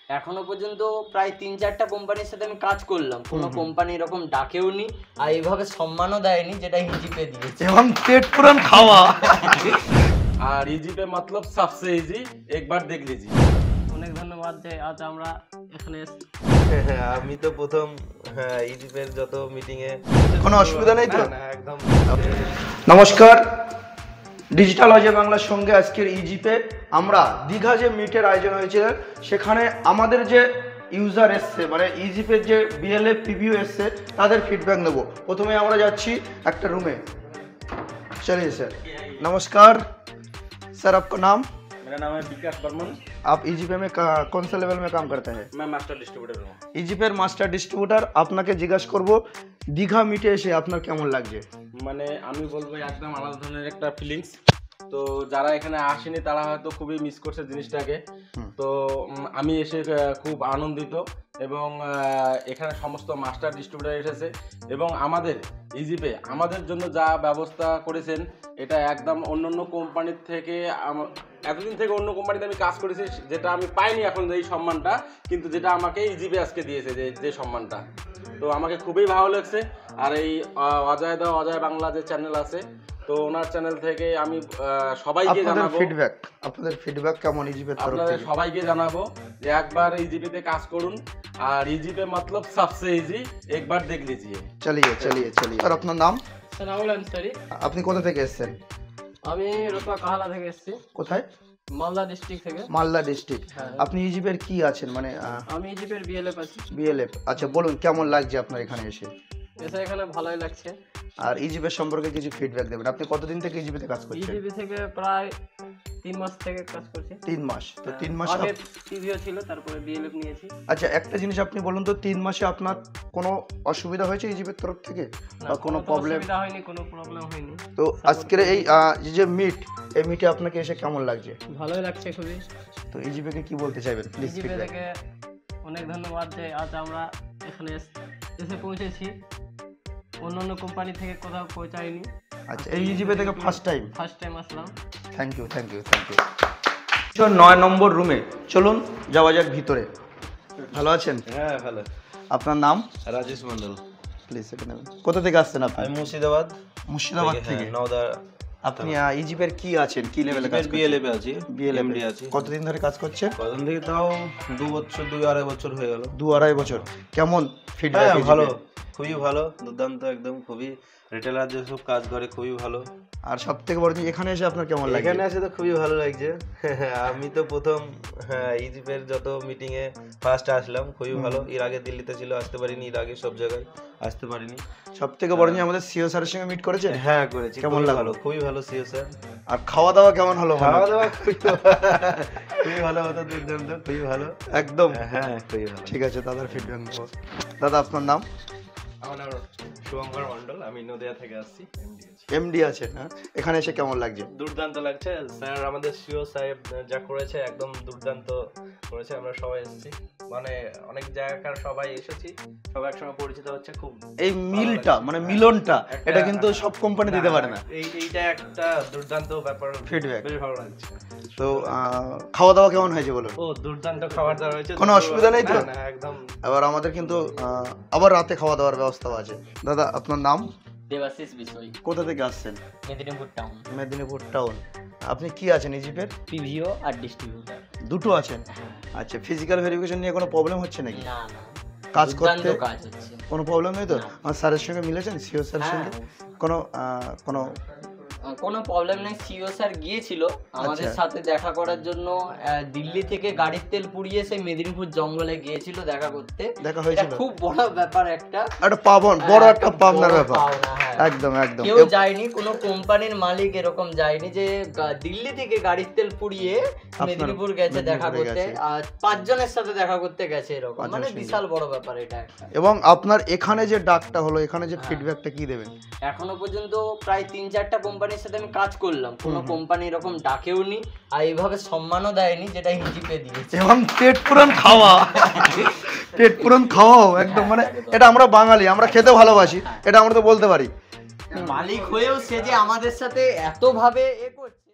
এখনো পর্যন্ত প্রায় ৩-৪টা কোম্পানির সাথে আমি কাজ করলাম, কোনো কোম্পানি এরকম ডাকেও নি আর এইভাবে সম্মানও দেয়নি যেটা ইজিপে দিয়েছে। এবং পেট পুরান খাওয়া। আর इजी पे मतलब सबसे इजी एक बार देख लीजिए। অনেক ধন্যবাদ যে আজ আমরা এখানে এসেছি। আমি তো প্রথম ইজি পের যত মিটিং এ কোনো অসুবিধা নেই তো? না একদম। নমস্কার, ডিজিটাল অজয় বাংলার সঙ্গে আজকের ইজিপে আমরা দীঘা যে মিটের আয়োজন হয়েছিল সেখানে আমাদের যে ইউজার এসছে মানে ইজিপের যে বিএলএফ পিভিও এসছে তাদের ফিডব্যাক নেব। প্রথমে আমরা যাচ্ছি একটা রুমে। चलिए सर, नमस्कार सर, आपका नाम? मेरा नाम है विकास बर्मन। आप इजीपे में कौन सा लेवल में काम करते हैं? मैं मास्टर डिस्ट्रीब्यूटर हूँ। ইজিপের মাস্টার ডিস্ট্রিবিউটার। আপনাকে জিজ্ঞাসা করব দীঘা মিটে এসে আপনার কেমন লাগছে? মানে আমি বলবো একদম আলাদা ধরনের একটা ফিলিংস। তো যারা এখানে আসেনি তারা হয়তো খুবই মিস করছে জিনিসটাকে। তো আমি এসে খুব আনন্দিত এবং এখানে সমস্ত মাস্টার ডিস্ট্রিবিউটার এসেছে এবং আমাদের ইজিপে আমাদের জন্য যা ব্যবস্থা করেছেন এটা একদম অন্য কোম্পানির থেকে এতদিন থেকে অন্য কোম্পানিতে আমি কাজ করেছি যেটা আমি পাইনি এখন এই সম্মানটা, কিন্তু যেটা আমাকে ইজিপে আজকে দিয়েছে যে সম্মানটা, তো আমাকে খুবই ভালো লাগছে। আর এই অজয় বাংলা যে চ্যানেল আছে তো ওনার চ্যানেল থেকে আমি সবাইকে জানাবো আপনাদের ফিডব্যাক কেমন ইজিপে তরফ আপনাদের থেকে? সবাইকে জানাবো যে একবার ইজিপিতে কাজ করুন আর ইজিপে मतलब सबसे इजी एक बार देख लीजिए। চলিয়ে স্যার, আপনার নাম? সানাউল আনসারি। আপনি কোথা থেকে এসেছেন? আমি রতুয়া কাহালা থেকে এসেছি, কোথায়? মালদা ডিস্ট্রিক্ট থেকে। মালদা ডিস্ট্রিক্ট। হ্যাঁ। আপনি ইজিপের কি আছেন মানে আমি ইজিপের বিএলএফ আছি। বিএলএফ। আচ্ছা, বলুন কেমন লাগছে আপনার এখানে এসে? এখানে ভালোই লাগছে। আর ইজিপের সম্পর্কে কিছু ফিডব্যাক দেবেন। আপনি কতদিন থেকে ইজিপিতে কাজ করছেন? ইজিপি থেকে প্রায় 3 মাস থেকে কাজ করছি। 3 মাস। তো 3 মাস আগে পিভিও ছিল, তারপরে বিএলএফ নিয়েছি। আচ্ছা, একটা জিনিস আপনি বলুন তো, 3 মাসে আপনার কোনো অসুবিধা হয়েছে ইজিপির তরফ থেকে বা কোনো প্রবলেম? অসুবিধা হয়নি, কোনো প্রবলেম হয়নি। তো আজকের এই যে এই মিটে আপনাকে এসে কেমন লাগছে? ভালোই লাগছে খুবই। তো ইজিপিকে কি বলতে চাইবেন প্লিজ? ইজিপি থেকে অনেক ধন্যবাদ যে আজ আমরা এখানে এসে পৌঁছেছি। অন্য কোম্পানি থেকে কোথাও পৌঁছায়নি। আচ্ছা, এই ইজিপি থেকে ফার্স্ট টাইম আসলাম। Thank you. 9 নম্বর রুমে চলুন যাওয়া যাক ভিতরে। ভালো আছেন? হ্যাঁ ভালো। আপনার নাম? রাজেশ মন্ডল। প্লিজ এখানে কোথা থেকে আসছেন আপনি? আমি মুর্শিদাবাদ থেকে। নওদা। আপনি ইজিপের কি আছেন, কি লেভেলে কাজ করছেন? বিএলএফ আছি, বিএলএমডি আছি। কতদিন ধরে কাজ করছেন? কতদিন থেকে তাও 2-2.5 বছর হয়ে গেল। 2-2.5 বছর। কেমন ফিডব্যাক? হ্যাঁ ভালো, খুবই ভালো, দুর্দান্ত একদম। খুবই রিটেলার যেসব কাজ করে খুবই ভালো। আর সব থেকে বড় জিনিস এখানে এসে আপনার কেমন লাগে? এখানে এসে তো খুবই ভালো লাগছে। আমি তো প্রথম ইজিপের যত মিটিং এ ফার্স্ট আসলাম, খুবই ভালো। এর আগে দিল্লিতে ছিল, আসতে পারিনি। এর আগে সব জায়গায় আসতে পারিনি। সব থেকে বড় জিনিস আমাদের সিও স্যারের সঙ্গে মিট করেছেন? হ্যাঁ করেছি। কেমন লাগলো? খুবই ভালো সিও স্যার। আর খাওয়া দাওয়া কেমন হলো? খাওয়া দাওয়া খুবই ভালো হতো, দুর্দান্ত, খুবই ভালো একদম। হ্যাঁ খুবই ভালো। ঠিক আছে, দাদার ফিডব্যাক নেব। দাদা, আপনার নাম? আমার নাম শুভঙ্কর মন্ডল, আমি নদিয়া থেকে আসছি। এমডি আছেন। হ্যাঁ, এখানে এসে কেমন লাগছে? দুর্দান্ত লাগছে। স্যার আমাদের সিও সাহেব যা করেছে একদম দুর্দান্ত করেছে। আমরা সবাই এসেছি, মানে অনেক জায়গাকার সবাই এসেছি, সবাই একসঙ্গে পরিচিত হচ্ছে। খুব এই মিলটা মানে মিলনটা এটা কিন্তু সব কোম্পানি দিতে পারে না। এইটা একটা দুর্দান্ত ব্যাপার, ফিডব্যাক বেশ ভালো লাগছে। তো খাওয়া দাওয়া কেমন হয়েছে বলুন? ও দুর্দান্ত খাবার দাবার হয়েছে, কোনো অসুবিধা নেই তো? না একদম। আবার আমাদের কিন্তু আবার রাতে খাওয়া দাওয়ার ব্যবস্থা আছে। দাদা, আপনার নাম? দেবাশিস বিষয়। কোথা থেকে আসছেন? মেদিনীপুর টাউন। মেদিনীপুর টাউন। আপনি কি আছেন ইজিপের? পিভিও আর ডিস্ট্রিবিউটার দুটো আছেন। আচ্ছা, ফিজিক্যাল ভেরিফিকেশন নিয়ে কোনো প্রবলেম হচ্ছে নাকি? না কাজ করতে কাজ হচ্ছে, কোনো প্রবলেম নেই তো? আমার স্যারের সঙ্গে মিলেছেন, সিও স্যারের সঙ্গে? কোনো প্রবলেম নেই। সিও স্যার গিয়েছিল আমাদের সাথে দেখা করার জন্য। দিল্লি থেকে গাড়ির তেল পুড়িয়ে সেই মেদিনীপুর জঙ্গলে গিয়েছিল দেখা করতে। দেখা হয়েছিল? খুব বড় ব্যাপার, একটা বড় একটা পাওনার ব্যাপার। একদম। কেউ যায়নি, কোনো কোম্পানির মালিক এরকম যায়নি যে দিল্লি থেকে গাড়ির তেল পুড়িয়ে মেদিনীপুর গেছে দেখা করতে, আর 5 জনের সাথে দেখা করতে গেছে, এরকম মানে বিশাল বড় ব্যাপার এটা একটা। এবং আপনার এখানে যে ডাকটা হলো, এখানে যে ফিডব্যাকটা কি দেবেন? এখনো পর্যন্ত প্রায় 3-4টা কোম্পানির সাথে আমি কাজ করলাম, কোনো কোম্পানি এরকম ডাকেও নি আর এইভাবে সম্মানও দেয়নি যেটা ইজিপে দিয়েছে। এবং পেট পুরান খাওয়া। পেট পুরান খাওয়াও একদম, মানে এটা আমরা বাঙালি, আমরা খেতে ভালোবাসি, এটা আমরা তো বলতে পারি। মালিক হয়েও সে যে আমাদের সাথে এত ভাবে করছে।